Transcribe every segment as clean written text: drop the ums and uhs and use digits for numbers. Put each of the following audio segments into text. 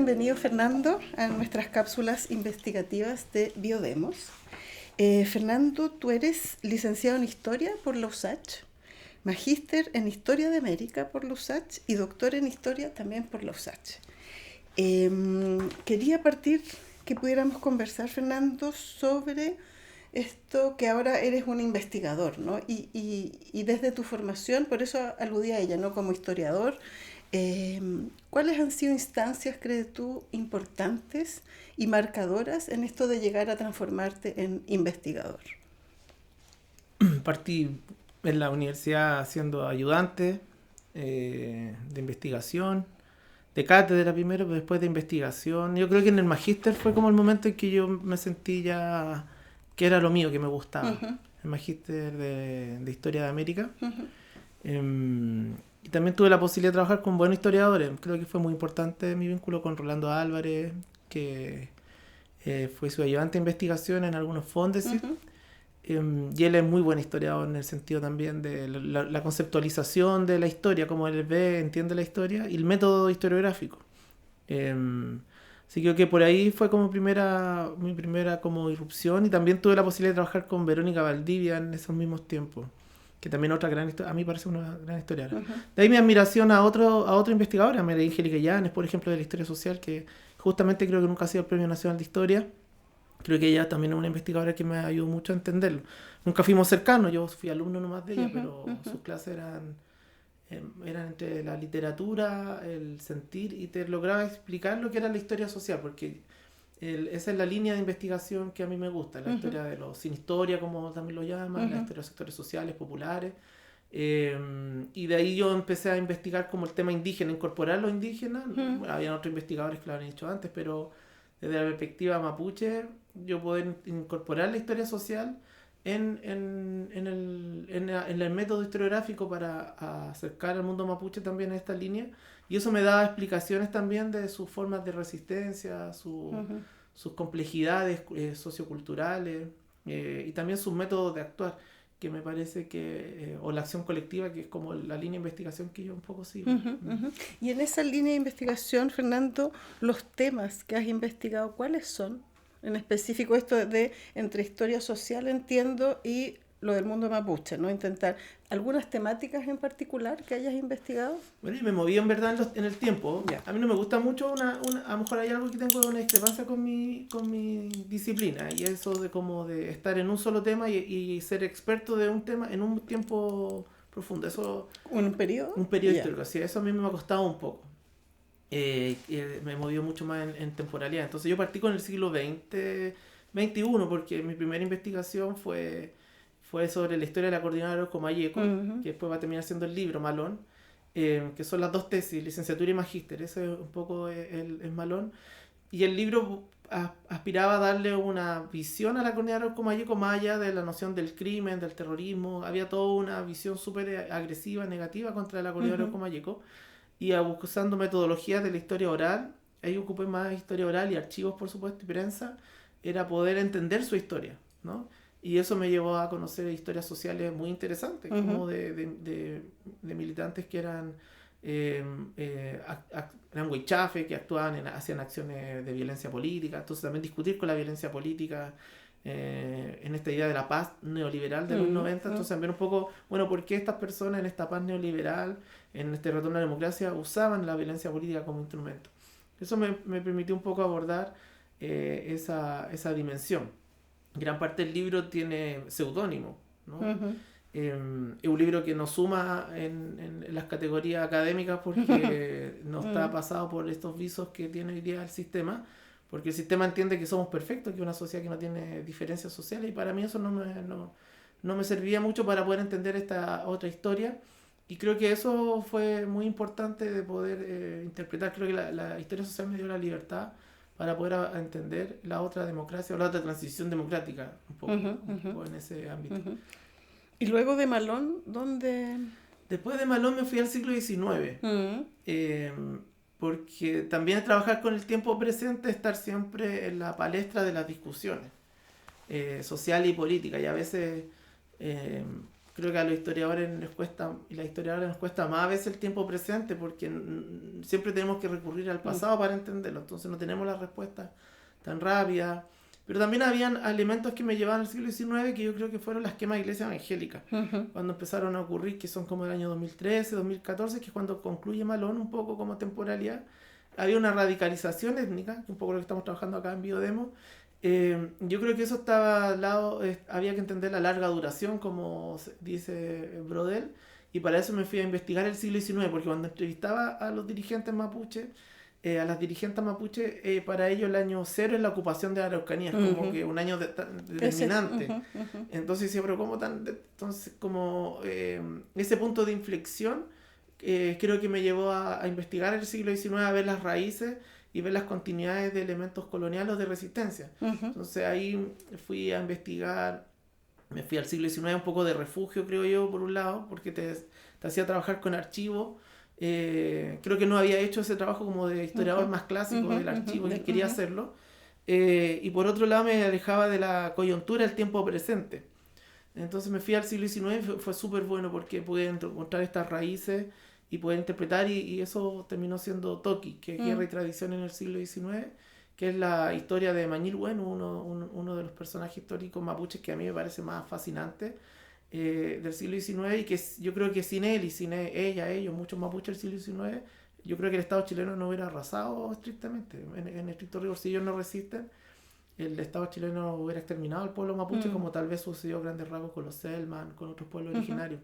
bienvenido Fernando a nuestras cápsulas investigativas de Biodemos. Fernando, tú eres licenciado en Historia por la USACH, magíster en Historia de América por la USACH y doctor en Historia también por la USACH. Quería partir que pudiéramos conversar, Fernando, sobre esto que ahora eres un investigador, ¿no? Y desde tu formación, por eso aludí a ella, ¿no? Como historiador, ¿cuáles han sido instancias, crees tú, importantes y marcadoras en esto de llegar a transformarte en investigador? Partí en la universidad siendo ayudante de investigación, de cátedra primero, pero después de investigación. Yo creo que en el magíster fue como el momento en que yo me sentí ya que era lo mío, que me gustaba. Uh-huh. El magíster de Historia de América. Uh-huh. Y también tuve la posibilidad de trabajar con buenos historiadores. Creo que fue muy importante mi vínculo con Rolando Álvarez, que fue su ayudante de investigación en algunos fondos. Uh-huh. Y él es muy buen historiador en el sentido también de la conceptualización de la historia, cómo él ve, entiende la historia, y el método historiográfico. Así que creo que por ahí fue como mi primera como irrupción, y también tuve la posibilidad de trabajar con Verónica Valdivia en esos mismos tiempos, que también otra gran historia, a mí parece una gran historiadora. Uh-huh. De ahí mi admiración a otro investigador, a María Angélica Llanes, por ejemplo, de la historia social, que justamente creo que nunca ha sido el Premio Nacional de Historia. Creo que ella también es una investigadora que me ayudó mucho a entenderlo. Nunca fuimos cercanos, yo fui alumno nomás de ella, Uh-huh. pero Uh-huh. sus clases eran entre la literatura, el sentir, y te lograba explicar lo que era la historia social, porque esa es la línea de investigación que a mí me gusta, la Uh-huh. historia de los sin historia, como también lo llaman, Uh-huh. la historia de los sectores sociales, populares. Y de ahí yo empecé a investigar como el tema indígena, incorporar los indígenas. Uh-huh. Habían otros investigadores que lo habían hecho antes, pero desde la perspectiva mapuche, yo poder incorporar la historia social en el método historiográfico para acercar al mundo mapuche también a esta línea. Y eso me daba explicaciones también de sus formas de resistencia, Uh-huh. sus complejidades socioculturales, y también sus métodos de actuar, que me parece que, o la acción colectiva, que es como la línea de investigación que yo un poco sigo. Uh-huh. Uh-huh. Y en esa línea de investigación, Fernando, los temas que has investigado, ¿cuáles son? En específico esto de entre historia social, entiendo, y lo del mundo mapuche, ¿no? Intentar algunas temáticas en particular que hayas investigado. Bueno, y me moví en verdad en el tiempo. Ya. A mí no me gusta mucho a lo mejor hay algo que tengo una discrepancia con mi disciplina, y eso de como de estar en un solo tema y ser experto de un tema en un tiempo profundo. Eso, ¿Un periodo? un periodo Ya. histórico, sí, eso a mí me ha costado un poco. Me movió mucho más en temporalidad. Entonces yo partí con el siglo XX, XXI, porque mi primera investigación fue sobre la historia de la coordinadora de Comayeco, Uh-huh. que después va a terminar siendo el libro Malón, que son las dos tesis, licenciatura y magíster. Ese es un poco el Malón. Y el libro aspiraba a darle una visión a la coordinadora de Comayeco más allá de la noción del crimen, del terrorismo. Había toda una visión súper agresiva, negativa contra la coordinadora de Uh-huh. Comayeco. Y usando metodologías de la historia oral, ahí ocupé más historia oral y archivos, por supuesto, y prensa, era poder entender su historia, ¿no? Y eso me llevó a conocer historias sociales muy interesantes, Uh-huh. como de militantes que eran huichafe, que actuaban, hacían acciones de violencia política. Entonces también discutir con la violencia política en esta idea de la paz neoliberal de los 90. Entonces también un poco, bueno, ¿por qué estas personas en esta paz neoliberal, en este retorno a la democracia, usaban la violencia política como instrumento? Eso me permitió un poco abordar esa dimensión. Gran parte del libro tiene seudónimo, ¿no? Uh-huh. Es un libro que no suma en las categorías académicas porque no está pasado por estos visos que tiene hoy día el sistema, porque el sistema entiende que somos perfectos, que es una sociedad que no tiene diferencias sociales, y para mí eso no me servía mucho para poder entender esta otra historia. Y creo que eso fue muy importante de poder interpretar. Creo que la historia social me dio la libertad para poder entender la otra democracia o la otra transición democrática, un poco, Uh-huh. un Uh-huh. poco en ese ámbito. Uh-huh. Y luego de Malón, ¿dónde? Después de Malón me fui al siglo XIX, Uh-huh. porque también trabajar con el tiempo presente, estar siempre en la palestra de las discusiones sociales y políticas, y a veces creo que a los historiadores nos cuesta, y las historiadoras nos cuesta más a veces el tiempo presente, porque siempre tenemos que recurrir al pasado para entenderlo, entonces no tenemos la respuesta tan rápida. Pero también habían elementos que me llevaban al siglo XIX, que yo creo que fueron las quemas de iglesias evangélicas, cuando empezaron a ocurrir, que son como el año 2013, 2014, que es cuando concluye Malón un poco como temporalidad. Había una radicalización étnica, que es un poco lo que estamos trabajando acá en Biodemo. Yo creo que eso estaba al lado, había que entender la larga duración, como dice Brodel, y para eso me fui a investigar el siglo XIX, porque cuando entrevistaba a los dirigentes mapuche, a las dirigentes mapuche, para ellos el año cero es la ocupación de la Araucanía, es como que un año determinante. Entonces decía, pero ¿cómo tan? Entonces, como ese punto de inflexión, creo que me llevó a investigar el siglo XIX, a ver las raíces y ver las continuidades de elementos coloniales o de resistencia. Entonces ahí fui a investigar, me fui al siglo XIX un poco de refugio, creo yo, por un lado, porque te hacía trabajar con archivos. Creo que no había hecho ese trabajo como de historiador más clásico del archivo, y quería hacerlo. Y por otro lado me alejaba de la coyuntura del tiempo presente. Entonces me fui al siglo XIX, fue súper bueno porque pude encontrar estas raíces y poder interpretar, y eso terminó siendo Toki, que es Guerra y Tradición en el siglo XIX, que es la historia de Mañil Bueno, uno de los personajes históricos mapuches que a mí me parece más fascinante del siglo XIX, y que yo creo que sin él y sin ella, ellos, muchos mapuches del siglo XIX, yo creo que el Estado chileno no hubiera arrasado estrictamente, en estricto rigor. Si ellos no resisten, el Estado chileno hubiera exterminado al pueblo mapuche, como tal vez sucedió a grandes rasgos con los Selman, con otros pueblos originarios.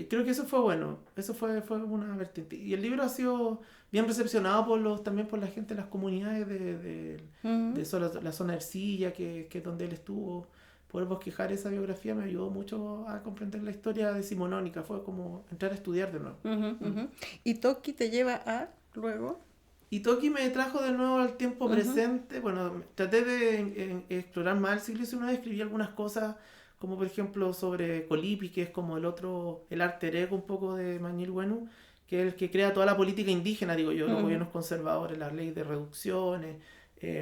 Creo que eso fue bueno, eso fue una vertiente. Y el libro ha sido bien recepcionado también por la gente de las comunidades de la zona de Ercilla, que es donde él estuvo. Poder bosquejar esa biografía me ayudó mucho a comprender la historia decimonónica, fue como entrar a estudiar de nuevo. ¿Y Toki te lleva a luego? Y Toki me trajo de nuevo al tiempo presente. Bueno, traté de explorar más el siglo XIX, escribí algunas cosas, como por ejemplo sobre Colipi, que es como el alter ego un poco de Mañil Bueno, que es el que crea toda la política indígena, digo yo, los gobiernos conservadores, las leyes de reducciones,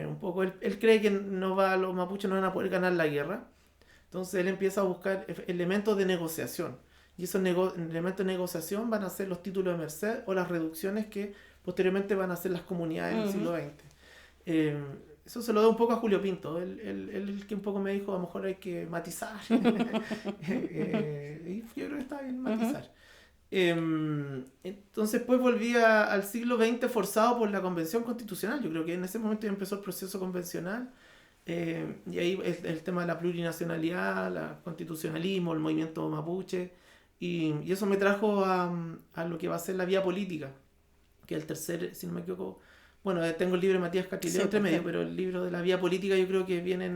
un poco, él cree que los mapuches no van a poder ganar la guerra, entonces él empieza a buscar elementos de negociación, y esos elementos de negociación van a ser los títulos de merced o las reducciones que posteriormente van a ser las comunidades del siglo XX. Eso se lo da un poco a Julio Pinto, él que un poco me dijo, a lo mejor hay que matizar. Y yo creo que está bien matizar. Entonces pues volví al siglo XX forzado por la Convención Constitucional. Yo creo que en ese momento ya empezó el proceso convencional, y ahí el tema de la plurinacionalidad, el constitucionalismo, el movimiento mapuche, y eso me trajo a lo que va a ser la vía política, que es el tercer, si no me equivoco. Bueno, tengo el libro de Matías Catrileo entre medio, pero el libro de la vía política yo creo que viene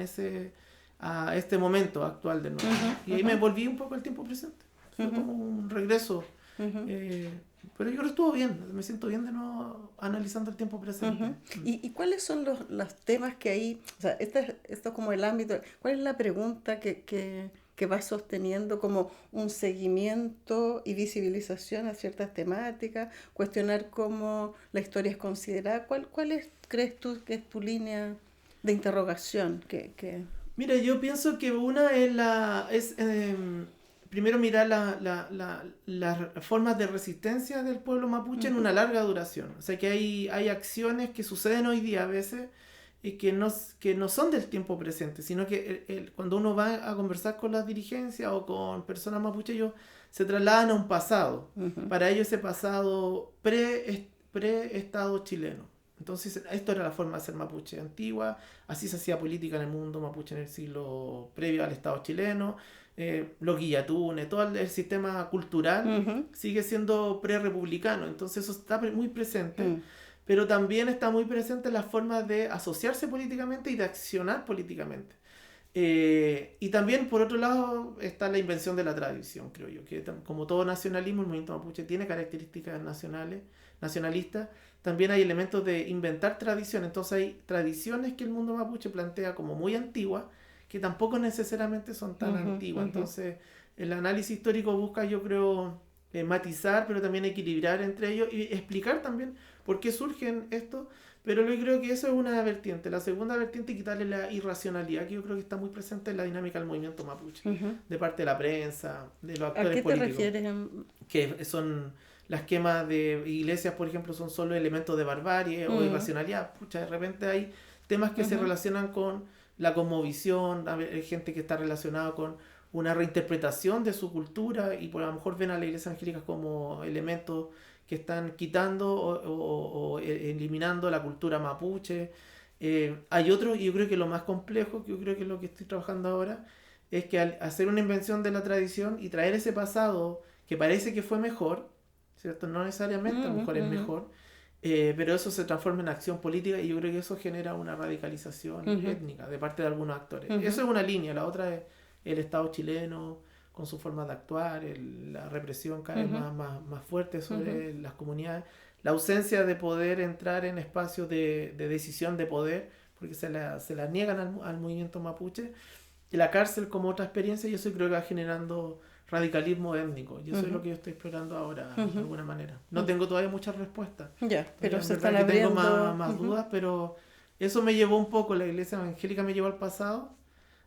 a este momento actual de nuevo. Y ahí me volví un poco al tiempo presente. Fue como un regreso. Pero yo creo que estuvo bien. Me siento bien de nuevo analizando el tiempo presente. ¿Y cuáles son los temas que ahí, o sea, esto es como el ámbito, cuál es la pregunta que va sosteniendo como un seguimiento y visibilización a ciertas temáticas, cuestionar cómo la historia es considerada? ¿Cuál crees tú que es tu línea de interrogación? Mira, yo pienso que una es primero mirar las formas de resistencia del pueblo mapuche en una larga duración. O sea, que hay acciones que suceden hoy día a veces, y que no son del tiempo presente, sino que cuando uno va a conversar con las dirigencias o con personas mapuche, ellos se trasladan a un pasado. Para ellos ese pasado pre-estado chileno. Entonces esto era la forma de ser mapuche antigua, así se hacía política en el mundo mapuche en el siglo previo al estado chileno. Los guillatunes, todo el sistema cultural sigue siendo pre-republicano, entonces eso está muy presente. Pero también está muy presente la forma de asociarse políticamente y de accionar políticamente. Y también, por otro lado, está la invención de la tradición, creo yo, que como todo nacionalismo, el movimiento mapuche tiene características nacionalistas, también hay elementos de inventar tradiciones. Entonces hay tradiciones que el mundo mapuche plantea como muy antiguas, que tampoco necesariamente son tan antiguas. Entonces el análisis histórico busca, yo creo, matizar, pero también equilibrar entre ellos y explicar también por qué surgen esto, Pero yo creo que eso es una vertiente. La segunda vertiente es quitarle la irracionalidad, que yo creo que está muy presente en la dinámica del movimiento mapuche, de parte de la prensa, de los ¿A actores qué te políticos. refieres? Que son las quemas de iglesias, por ejemplo, son solo elementos de barbarie o irracionalidad. Pucha, de repente hay temas que se relacionan con la cosmovisión, hay gente que está relacionada con una reinterpretación de su cultura y por a lo mejor ven a la iglesia angélica como elementos que están quitando o eliminando la cultura mapuche. Hay otros, y yo creo que lo más complejo, que yo creo que es lo que estoy trabajando ahora, es que al hacer una invención de la tradición y traer ese pasado que parece que fue mejor, ¿cierto? No necesariamente, a lo mejor es mejor, pero eso se transforma en acción política y yo creo que eso genera una radicalización étnica de parte de algunos actores. Eso es una línea, la otra es el Estado chileno con su forma de actuar, la represión cada vez más fuerte sobre las comunidades, la ausencia de poder entrar en espacios de decisión de poder, porque se la niegan al movimiento mapuche, y la cárcel como otra experiencia, y eso creo que va generando radicalismo étnico, y eso es lo que yo estoy explorando ahora, de alguna manera. No tengo todavía muchas respuestas, Pero se están que abriendo. tengo más dudas, pero eso me llevó un poco, la iglesia evangélica me llevó al pasado,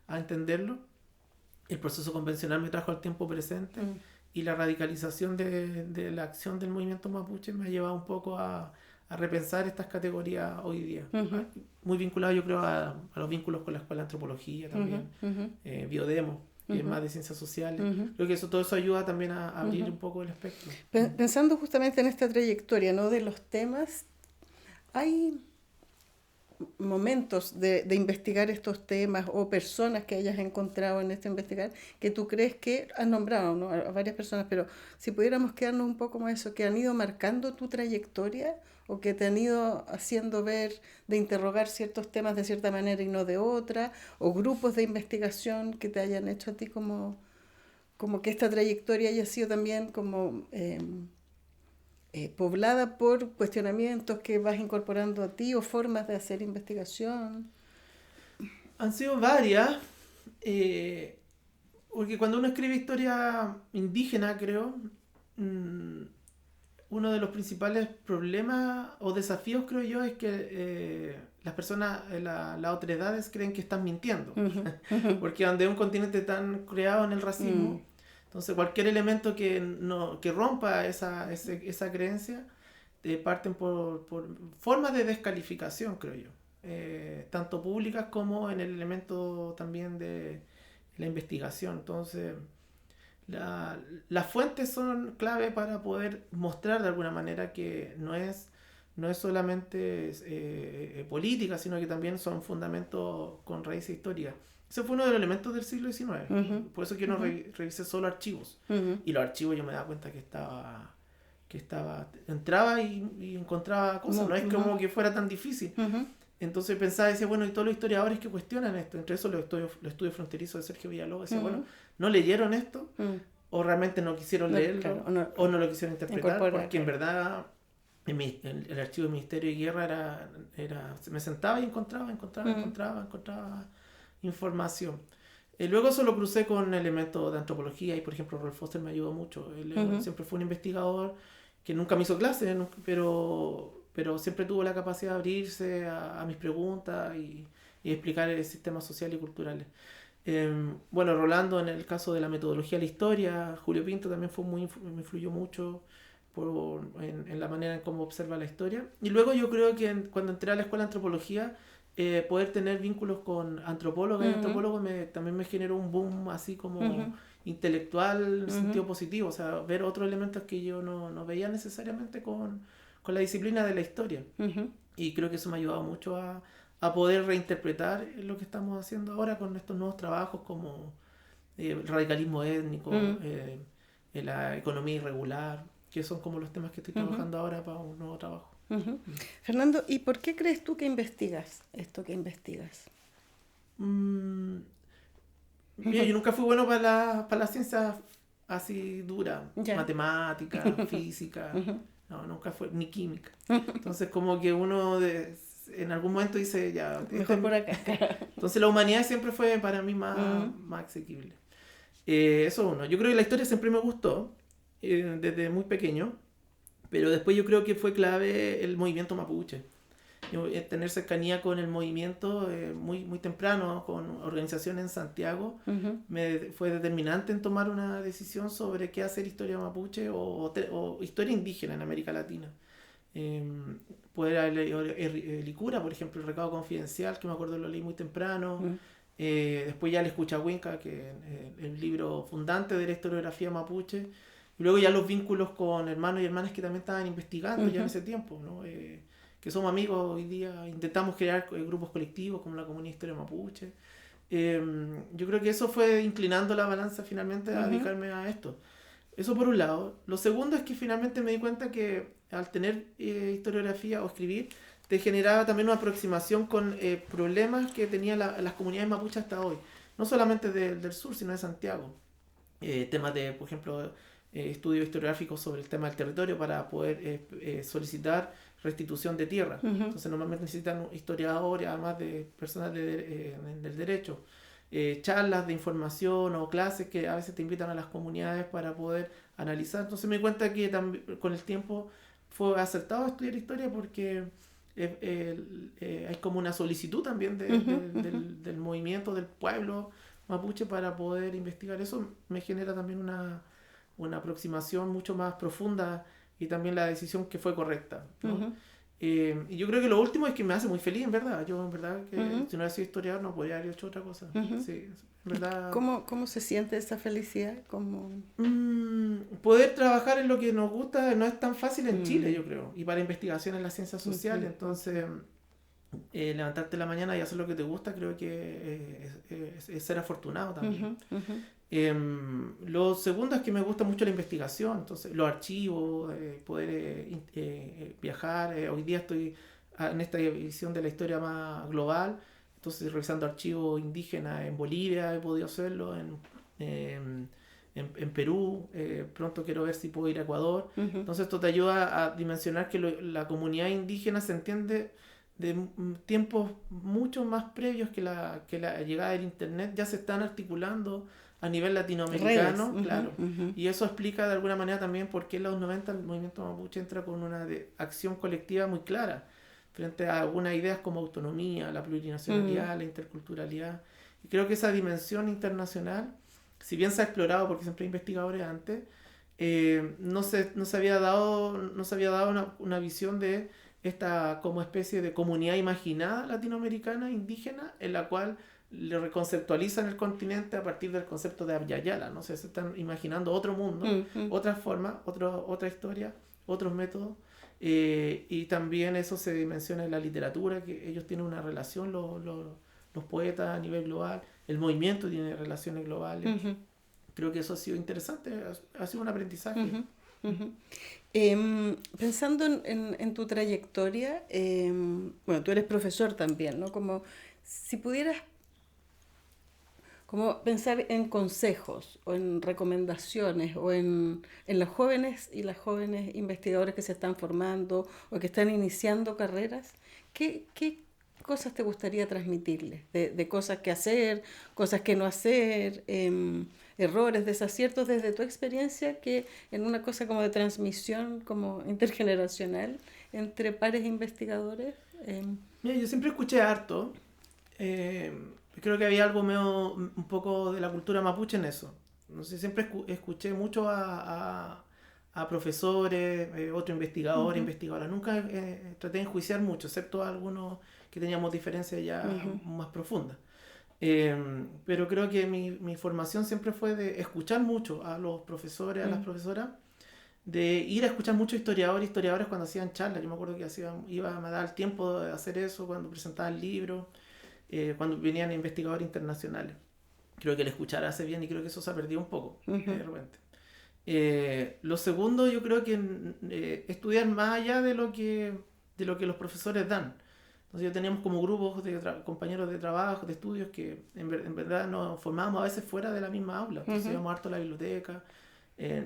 a entenderlo. El proceso convencional me trajo al tiempo presente y la radicalización de la acción del movimiento mapuche me ha llevado un poco a repensar estas categorías hoy día. Muy vinculado, yo creo, a los vínculos con la escuela de antropología también, Biodemo, que es más de ciencias sociales. Creo que todo eso ayuda también a abrir un poco el espectro. Pensando justamente en esta trayectoria, ¿no?, de los temas, hay momentos de investigar estos temas o personas que hayas encontrado en este investigar que tú crees que has nombrado, ¿no?, a varias personas, pero si pudiéramos quedarnos un poco más eso, que han ido marcando tu trayectoria o que te han ido haciendo ver, de interrogar ciertos temas de cierta manera y no de otra, o grupos de investigación que te hayan hecho a ti como que esta trayectoria haya sido también como poblada por cuestionamientos que vas incorporando a ti o formas de hacer investigación. Han sido varias, porque cuando uno escribe historia indígena, creo, uno de los principales problemas o desafíos, creo yo, es que las personas, las otredades, creen que están mintiendo. Porque donde un continente tan creado en el racismo, entonces cualquier elemento que rompa esa creencia, parten por formas de descalificación, creo yo. Tanto públicas como en el elemento también de la investigación. Entonces, las fuentes son clave para poder mostrar de alguna manera que no es solamente política, sino que también son fundamentos con raíces históricas. Ese fue uno de los elementos del siglo XIX. Por eso que yo no revisé solo archivos. Y los archivos yo me daba cuenta que entraba y encontraba cosas. No es como que fuera tan difícil. Entonces pensaba y decía, bueno, y todos los historiadores que cuestionan esto, entre eso los estudios fronterizos de Sergio Villalobos, decía, bueno, ¿no leyeron esto? O realmente no quisieron leerlo, claro, o no lo quisieron interpretar, porque en verdad en el archivo del Ministerio de Guerra me sentaba y encontraba información. Luego eso lo crucé con elementos de antropología y, por ejemplo, Rolf Foster me ayudó mucho. Él siempre fue un investigador que nunca me hizo clases, pero siempre tuvo la capacidad de abrirse a mis preguntas y explicar el sistema social y cultural. Bueno, Rolando en el caso de la metodología de la historia, Julio Pinto también me influyó mucho en la manera en cómo observa la historia. Y luego yo creo que cuando entré a la escuela de antropología, poder tener vínculos con antropólogos y antropólogos también me generó un boom así como intelectual en sentido positivo, o sea, ver otros elementos que yo no veía necesariamente con la disciplina de la historia. Y creo que eso me ha ayudado mucho a poder reinterpretar lo que estamos haciendo ahora con estos nuevos trabajos como el radicalismo étnico, la economía irregular, que son como los temas que estoy trabajando ahora para un nuevo trabajo. Fernando, ¿y por qué crees tú que investigas esto que investigas? Mira, yo nunca fui bueno para las ciencias así duras, matemática, física, no, nunca fue, ni química. Entonces como que uno en algún momento dice, ya, mejor por acá. Entonces la humanidad siempre fue para mí más asequible. Eso uno. Yo creo que la historia siempre me gustó, desde muy pequeño, pero después yo creo que fue clave el movimiento mapuche. tener cercanía con el movimiento muy, muy temprano, con organizaciones en Santiago, fue determinante en tomar una decisión sobre qué hacer historia mapuche o historia indígena en América Latina. Poder el Licura, por ejemplo, el Recado Confidencial, que me acuerdo lo leí muy temprano. Después ya el Escuchahuinca, que es el libro fundante de la historiografía mapuche. Y luego ya los vínculos con hermanos y hermanas que también estaban investigando ya en ese tiempo, ¿no? Que somos amigos hoy día. Intentamos crear grupos colectivos como la Comunidad Historia Mapuche. Yo creo que eso fue inclinando la balanza finalmente a dedicarme a esto. Eso por un lado. Lo segundo es que finalmente me di cuenta que al tener historiografía o escribir, te generaba también una aproximación con problemas que tenían las comunidades mapuches hasta hoy. No solamente del sur, sino de Santiago. Temas de, por ejemplo, estudios historiográficos sobre el tema del territorio para poder solicitar restitución de tierra. Entonces normalmente necesitan historiadores, además de personas del derecho. Charlas de información o clases que a veces te invitan a las comunidades para poder analizar. Entonces me di cuenta que con el tiempo fue acertado estudiar historia porque hay como una solicitud también del movimiento del pueblo mapuche para poder investigar. Eso me genera también una aproximación mucho más profunda y también la decisión que fue correcta, ¿no? Y yo creo que lo último es que me hace muy feliz, en verdad. Yo, en verdad, que si no hubiera sido historiador no podría haber hecho otra cosa. Sí, en verdad. ¿Cómo se siente esa felicidad? Poder trabajar en lo que nos gusta no es tan fácil en Chile, yo creo. Y para investigación en las ciencias sociales. Entonces, levantarte en la mañana y hacer lo que te gusta, creo que es ser afortunado también. Lo segundo es que me gusta mucho la investigación, entonces los archivos, poder viajar. Hoy día estoy en esta visión de la historia más global, entonces revisando archivos indígenas en Bolivia, he podido hacerlo en Perú, pronto quiero ver si puedo ir a Ecuador. Entonces esto te ayuda a dimensionar que la comunidad indígena se entiende de tiempos mucho más previos que la llegada del internet, ya se están articulando a nivel latinoamericano, claro. Y eso explica de alguna manera también por qué en los 90 el movimiento mapuche entra con una acción colectiva muy clara frente a algunas ideas como autonomía, la plurinacionalidad, la interculturalidad. Y creo que esa dimensión internacional, si bien se ha explorado porque siempre hay investigadores antes, no se había dado una visión de esta como especie de comunidad imaginada latinoamericana indígena en la cual le reconceptualizan el continente a partir del concepto de Abya Yala, ¿no? Se están imaginando otro mundo, otra forma, otra historia, otros métodos, y también eso se dimensiona en la literatura, que ellos tienen una relación, los poetas a nivel global, el movimiento tiene relaciones globales. Creo que eso ha sido interesante, ha sido un aprendizaje. Pensando en tu trayectoria, bueno, tú eres profesor también, ¿no? Como si pudieras como pensar en consejos o en recomendaciones o en los jóvenes y las jóvenes investigadores que se están formando o que están iniciando carreras, ¿qué cosas te gustaría transmitirles? De cosas que hacer, cosas que no hacer, errores, desaciertos desde tu experiencia, que en una cosa como de transmisión como intergeneracional entre pares investigadores. Mira, yo siempre escuché harto. Creo que había algo medio, un poco de la cultura mapuche en eso. No sé, siempre escuché mucho a profesores, otros investigadores, investigadoras. Nunca traté de enjuiciar mucho, excepto a algunos que teníamos diferencias ya más profundas. Pero creo que mi formación siempre fue de escuchar mucho a los profesores, a las profesoras, de ir a escuchar muchos historiadores cuando hacían charlas. Yo me acuerdo que me daba el tiempo de hacer eso cuando presentaban libros, cuando venían investigadores internacionales. Creo que el escuchar hace bien y creo que eso se ha perdido un poco de repente. Lo segundo, yo creo que estudiar más allá de lo que los profesores dan. Entonces yo teníamos como grupos de compañeros de trabajo, de estudios, que en verdad nos formábamos a veces fuera de la misma aula. Entonces íbamos harto a la biblioteca.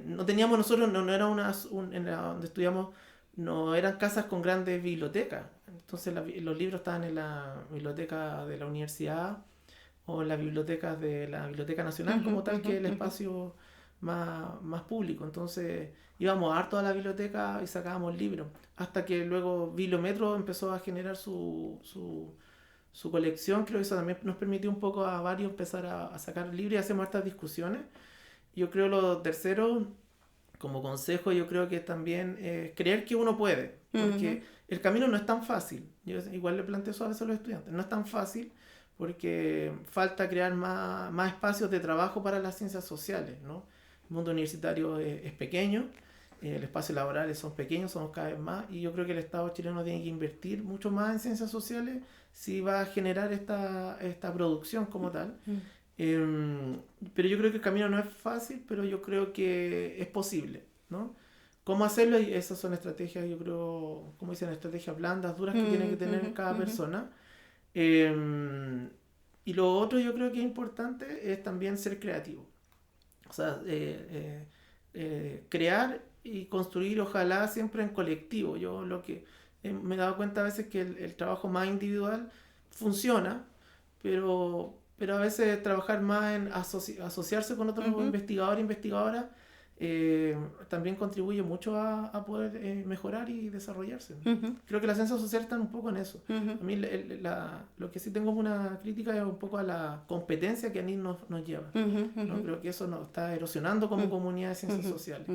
No teníamos nosotros, no era donde estudiamos, no eran casas con grandes bibliotecas. Entonces los libros estaban en la biblioteca de la universidad o en las bibliotecas de la Biblioteca Nacional como tal, que es el espacio más público. Entonces íbamos harto a la biblioteca y sacábamos libros. Hasta que luego Bibliometro empezó a generar su colección. Creo que eso también nos permitió un poco a varios empezar a sacar libros y hacemos estas discusiones. Yo creo lo tercero, como consejo, yo creo que también creer que uno puede. Porque el camino no es tan fácil. Yo igual le planteo eso a veces a los estudiantes. No es tan fácil porque falta crear más espacios de trabajo para las ciencias sociales, ¿no? El mundo universitario es pequeño, el espacio laboral son pequeños, somos cada vez más, y yo creo que el Estado chileno tiene que invertir mucho más en ciencias sociales si va a generar esta producción como tal. Pero yo creo que el camino no es fácil, pero yo creo que es posible, ¿no? ¿Cómo hacerlo? Y esas son estrategias, yo creo, como dicen, estrategias blandas, duras que tiene que tener cada persona. Y lo otro yo creo que es importante es también ser creativo. O sea, crear y construir, ojalá siempre en colectivo. Yo lo que me he dado cuenta a veces que el trabajo más individual funciona, pero a veces trabajar más en asociarse con otros investigadores e investigadoras también contribuye mucho a poder mejorar y desarrollarse. Creo que las ciencias sociales están un poco en eso. A mí lo que sí tengo una crítica es un poco a la competencia que a mí nos lleva. ¿No? Creo que eso nos está erosionando como comunidad de ciencias sociales.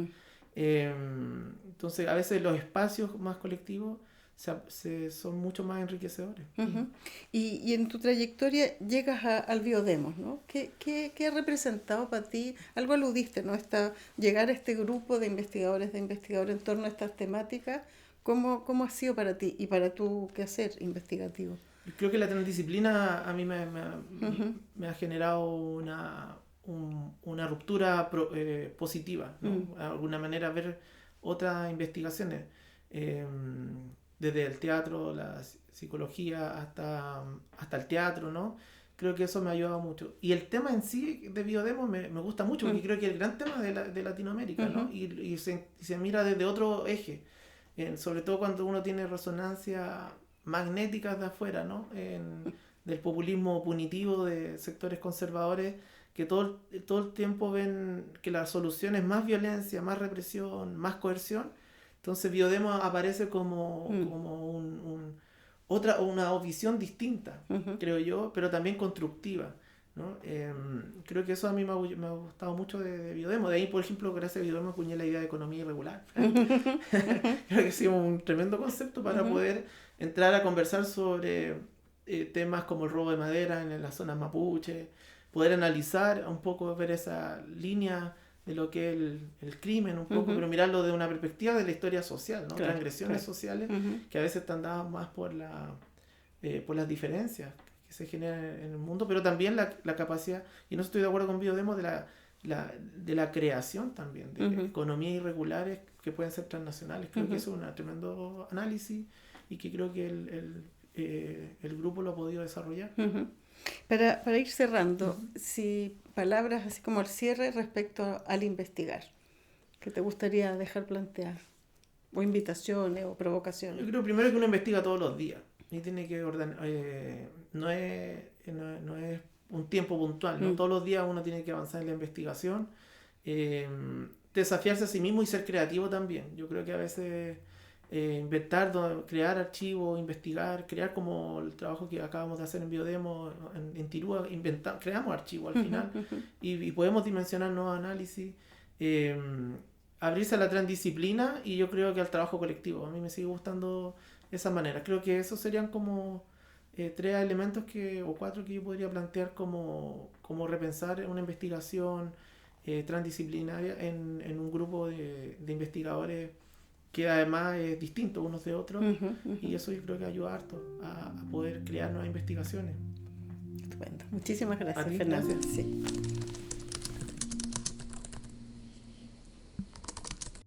Entonces a veces los espacios más colectivos son mucho más enriquecedores. Y en tu trayectoria llegas al Biodemos, ¿no? ¿Qué ha representado para ti? Algo aludiste, ¿no? Llegar a este grupo de investigadores en torno a estas temáticas, ¿cómo ha sido para ti y para tu quehacer investigativo? Creo que la transdisciplina a mí me ha generado una ruptura positiva, ¿no? De alguna manera ver otras investigaciones. Desde el teatro, la psicología hasta el teatro, ¿no? Creo que eso me ha ayudado mucho. Y el tema en sí de Biodemos me gusta mucho, porque creo que es el gran tema de Latinoamérica, ¿no? Y se mira desde otro eje, sobre todo cuando uno tiene resonancias magnéticas de afuera, ¿no? Del populismo punitivo de sectores conservadores que todo el tiempo ven que la solución es más violencia, más represión, más coerción. Entonces Biodemos aparece como una visión distinta, creo yo, pero también constructiva, ¿no? Creo que eso a mí me ha gustado mucho de Biodemos. De ahí, por ejemplo, gracias a Biodemos acuñé la idea de economía irregular. Creo que ha sido un tremendo concepto para poder entrar a conversar sobre temas como el robo de madera en las zonas mapuche, poder analizar un poco, ver esa línea de lo que es el crimen un poco, pero mirarlo de una perspectiva de la historia social, ¿no? Claro, transgresiones sociales que a veces están dadas más por las diferencias que se generan en el mundo, pero también la capacidad, y no estoy de acuerdo con Biodemos, de la creación también, de economías irregulares que pueden ser transnacionales. Creo que eso es un tremendo análisis y que creo que el grupo lo ha podido desarrollar. Para ir cerrando, si palabras así como al cierre respecto al investigar, ¿qué te gustaría dejar plantear? O invitaciones o provocaciones. Yo creo primero que uno investiga todos los días y tiene que ordenar, no es un tiempo puntual, ¿no? Todos los días uno tiene que avanzar en la investigación, desafiarse a sí mismo y ser creativo también. Yo creo que a veces inventar, crear archivos, investigar, crear como el trabajo que acabamos de hacer en Biodemos, en Tirúa, creamos archivos al final y podemos dimensionar nuevos análisis, abrirse a la transdisciplina y yo creo que al trabajo colectivo. A mí me sigue gustando esa manera. Creo que esos serían como 3 elementos o 4 que yo podría plantear como repensar una investigación transdisciplinaria en un grupo de investigadores que además es distinto unos de otros, y eso yo creo que ayuda harto a poder crear nuevas investigaciones. Estupendo. Muchísimas gracias, A ti, Fernando. gracias. Sí.